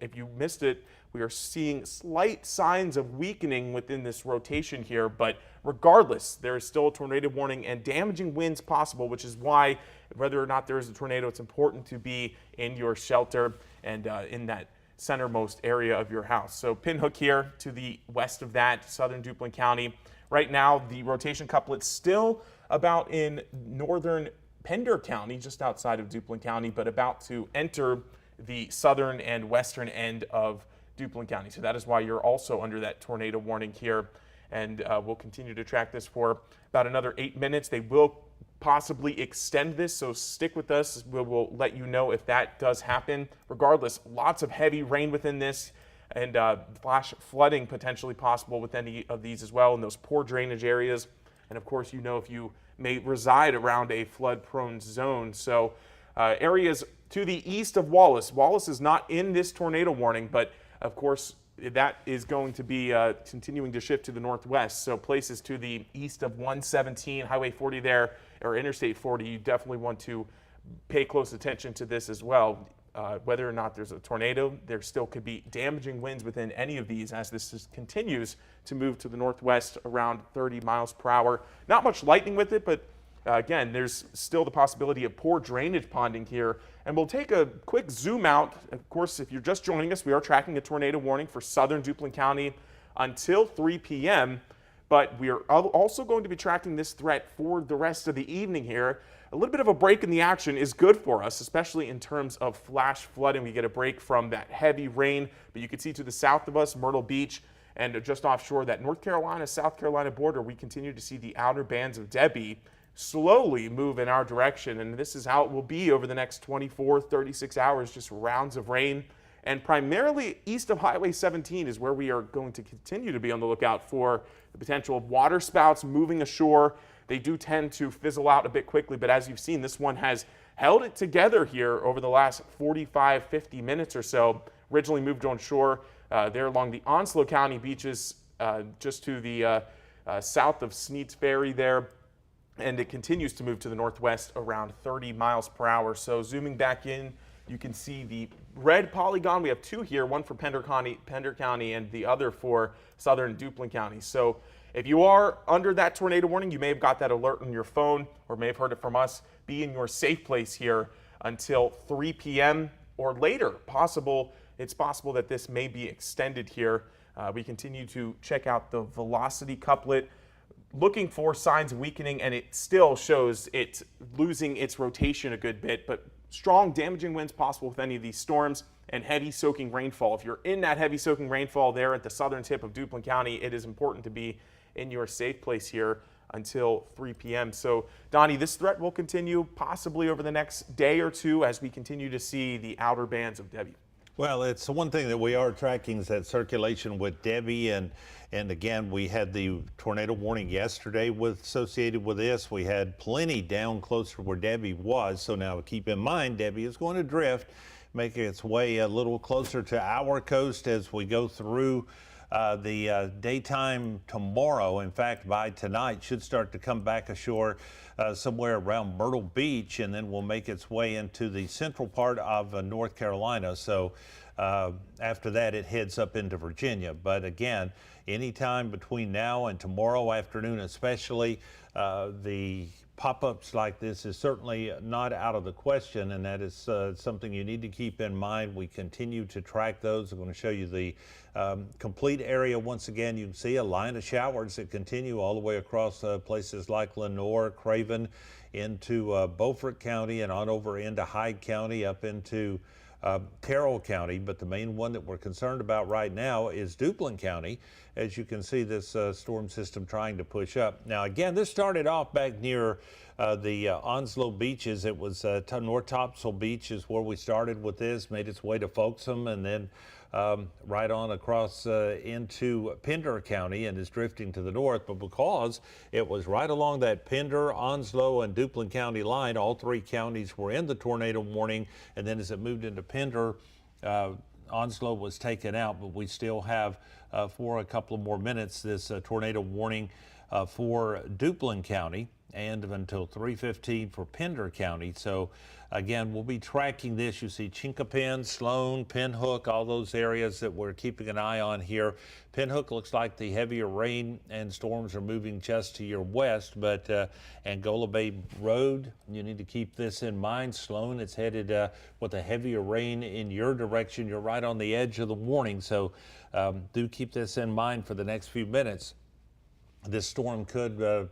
If you missed it, we are seeing slight signs of weakening within this rotation here, but regardless, there is still a tornado warning and damaging winds possible, which is why whether or not there is a tornado, it's important to be in your shelter and in that centermost area of your house. So Pinhook here to the west of that, southern Duplin County. Right now, the rotation couplet's still about in northern Pender County, just outside of Duplin County, but about to enter the southern and western end of Duplin County. So that is why you're also under that tornado warning here. And we'll continue to track this for about another 8 minutes. They will possibly extend this, so stick with us. We'll let you know if that does happen. Regardless, lots of heavy rain within this, and flash flooding potentially possible with any of these as well in those poor drainage areas. And of course, if you may reside around a flood-prone zone. So areas to the east of Wallace. Wallace is not in this tornado warning, but of course, that is going to be continuing to shift to the northwest. So places to the east of 117, Highway 40 there, or Interstate 40, you definitely want to pay close attention to this as well. Whether or not there's a tornado, there still could be damaging winds within any of these as this continues to move to the northwest around 30 miles per hour. Not much lightning with it, but again, there's still the possibility of poor drainage ponding here. And we'll take a quick zoom out. Of course, if you're just joining us, we are tracking a tornado warning for southern Duplin County until 3 p.m. But we are also going to be tracking this threat for the rest of the evening here. A little bit of a break in the action is good for us, especially in terms of flash flooding. We get a break from that heavy rain, but you can see to the south of us, Myrtle Beach, and just offshore that North Carolina, South Carolina border, we continue to see the outer bands of Debbie slowly move in our direction. And this is how it will be over the next 24, 36 hours, just rounds of rain. And primarily east of Highway 17 is where we are going to continue to be on the lookout for the potential of water spouts moving ashore. They do tend to fizzle out a bit quickly, but as you've seen, this one has held it together here over the last 45, 50 minutes or so. Originally moved on shore there along the Onslow County beaches, just to the south of Sneed's Ferry there. And it continues to move to the northwest around 30 miles per hour. So zooming back in, you can see the red polygon. We have two here, one for Pender County and the other for southern Duplin County. So if you are under that tornado warning, you may have got that alert on your phone or may have heard it from us. Be in your safe place here until 3 p.m. or later. It's possible that this may be extended here. We continue to check out the velocity couplet, looking for signs of weakening, and it still shows it losing its rotation a good bit, but strong damaging winds possible with any of these storms. and heavy soaking rainfall. If you're in that heavy soaking rainfall there at the southern tip of Duplin County, it is important to be in your safe place here until 3 p.m. So, Donnie, this threat will continue possibly over the next day or two as we continue to see the outer bands of Debbie. Well, it's one thing that we are tracking is that circulation with Debbie, and again, we had the tornado warning yesterday associated with this. We had plenty down closer where Debbie was. So now keep in mind, Debbie is going to drift, making its way a little closer to our coast as we go through the daytime tomorrow. In fact, by tonight, should start to come back ashore somewhere around Myrtle Beach, and then will make its way into the central part of North Carolina. So after that, it heads up into Virginia. But again, anytime between now and tomorrow afternoon, especially, the pop-ups like this is certainly not out of the question, and that is something you need to keep in mind. We continue to track those. I'm going to show you the complete area. Once again, you can see a line of showers that continue all the way across places like Lenoir, Craven, into Beaufort County, and on over into Hyde County, up into Carroll County. But the main one that we're concerned about right now is Duplin County. As you can see, this storm system trying to push up. Now, again, this started off back near the Onslow beaches. It was North Topsail Beach is where we started with this, made its way to Folksam, and then right on across into Pender County, and is drifting to the north. But because it was right along that Pender, Onslow, and Duplin County line, all three counties were in the tornado warning. And then as it moved into Pender, Onslow was taken out, but we still have for a couple of more minutes this tornado warning for Duplin County, and until 3:15 for Pender County. So again, we'll be tracking this. You see Chinquapin, Sloan, Pinhook, all those areas that we're keeping an eye on here. Pinhook looks like the heavier rain and storms are moving just to your west, but Angola Bay Road, you need to keep this in mind. Sloan, it's headed with a heavier rain in your direction. You're right on the edge of the warning, so do keep this in mind for the next few minutes. This storm could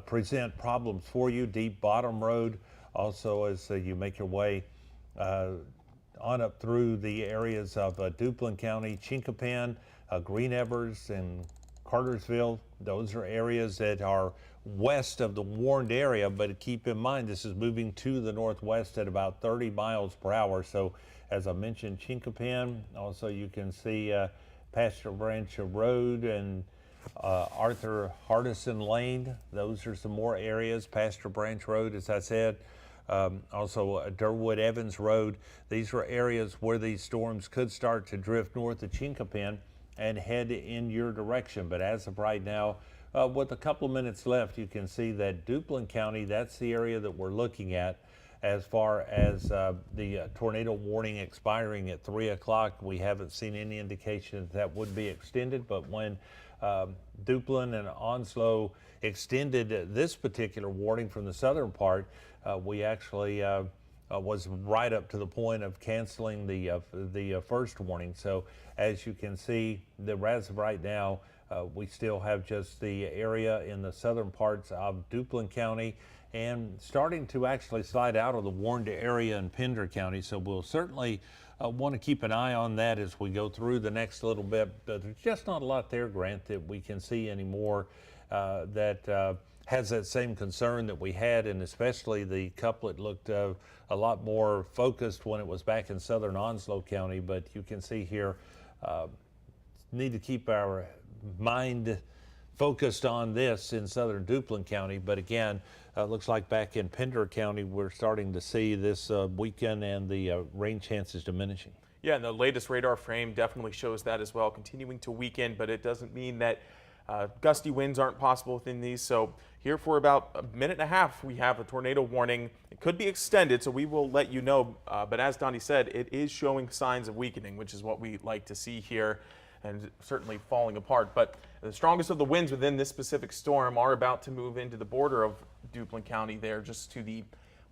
present problems for you. Deep Bottom Road, also as you make your way on up through the areas of Duplin County, Chinquapin, Green Evers, and Cartersville. Those are areas that are west of the warned area, but keep in mind this is moving to the northwest at about 30 miles per hour. So as I mentioned, Chinquapin, also you can see Pasture Branch Road and Arthur Hardison Lane. Those are some more areas. Pasture Branch Road, as I said. Also Durwood Evans Road. These are areas where these storms could start to drift north of Chinquapin and head in your direction. But as of right now, with a couple of minutes left, you can see that Duplin County, that's the area that we're looking at as far as the tornado warning expiring at 3 o'clock. We haven't seen any indication that would be extended, but when Duplin and Onslow extended this particular warning from the southern part, we actually was right up to the point of canceling the first warning. So as you can see, as of right now, we still have just the area in the southern parts of Duplin County and starting to actually slide out of the warned area in Pender County. So we'll certainly want to keep an eye on that as we go through the next little bit. But there's just not a lot there, Grant, that we can see anymore that has that same concern that we had, and especially the couplet looked a lot more focused when it was back in southern Onslow County. But you can see here, need to keep our mind focused on this in southern Duplin County. But again, looks like back in Pender County, we're starting to see this weekend and the rain chances diminishing. Yeah, and the latest radar frame definitely shows that as well, continuing to weaken, but it doesn't mean that gusty winds aren't possible within these. So here for about a minute and a half, we have a tornado warning. It could be extended, so we will let you know. But as Donnie said, it is showing signs of weakening, which is what we like to see here, and certainly falling apart. But the strongest of the winds within this specific storm are about to move into the border of Duplin County there, just to the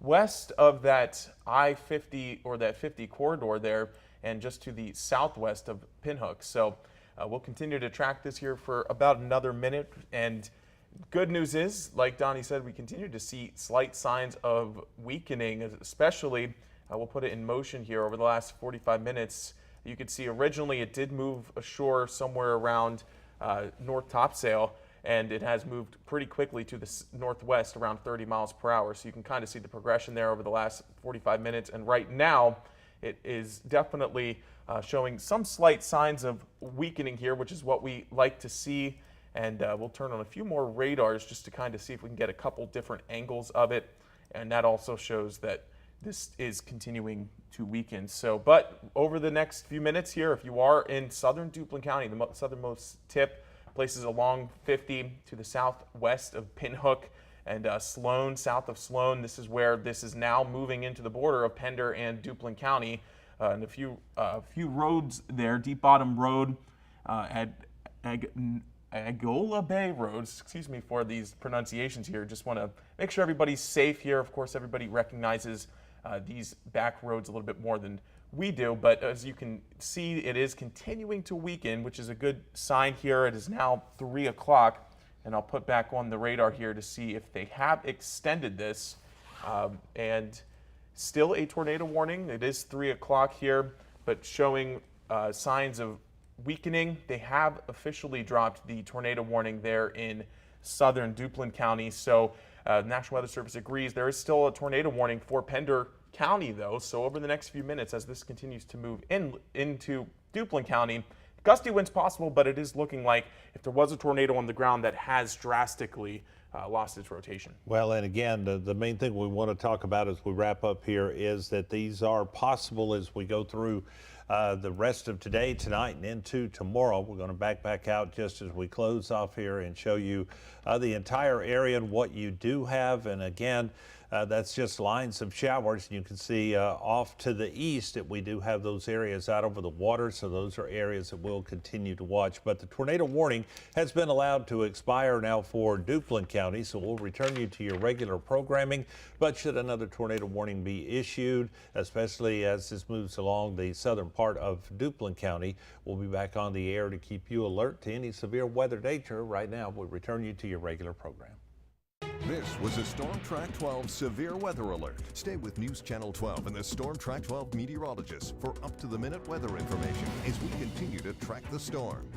west of that I-50 or that 50 corridor there, and just to the southwest of Pinhook. So we'll continue to track this here for about another minute. And good news is, like Donnie said, we continue to see slight signs of weakening, especially we'll put it in motion here over the last 45 minutes. You could see originally it did move ashore somewhere around North Topsail, and it has moved pretty quickly to the northwest around 30 miles per hour. So you can kind of see the progression there over the last 45 minutes. And right now, it is definitely showing some slight signs of weakening here, which is what we like to see. And we'll turn on a few more radars just to kind of see if we can get a couple different angles of it. And that also shows that this is continuing to weaken. So, but over the next few minutes here, if you are in southern Duplin County, the southernmost tip, places along 50 to the southwest of Pinhook and Sloan, south of Sloan, this is where this is now moving into the border of Pender and Duplin County. And a few roads there, Deep Bottom Road, Agola Bay Roads, excuse me for these pronunciations here. Just want to make sure everybody's safe here. Of course, everybody recognizes these back roads a little bit more than we do, but as you can see, it is continuing to weaken, which is a good sign here. It is now 3 o'clock, and I'll put back on the radar here to see if they have extended this. And still a tornado warning. It is 3 o'clock here, but showing signs of weakening. They have officially dropped the tornado warning there in southern Duplin County. So National Weather Service agrees there is still a tornado warning for Pender County, though. So over the next few minutes, as this continues to move into Duplin County, gusty winds possible, but it is looking like if there was a tornado on the ground that has drastically lost its rotation. Well, and again, the main thing we want to talk about as we wrap up here is that these are possible as we go through the rest of today, tonight, and into tomorrow. We're going to back out just as we close off here and show you the entire area and what you do have. And again, that's just lines of showers. You can see off to the east that we do have those areas out over the water, so those are areas that we'll continue to watch. But the tornado warning has been allowed to expire now for Duplin County, so we'll return you to your regular programming. But should another tornado warning be issued, especially as this moves along the southern part of Duplin County, we'll be back on the air to keep you alert to any severe weather danger. Right now, we'll return you to your regular program. This was a Storm Track 12 severe weather alert. Stay with News Channel 12 and the Storm Track 12 meteorologists for up-to-the-minute weather information as we continue to track the storm.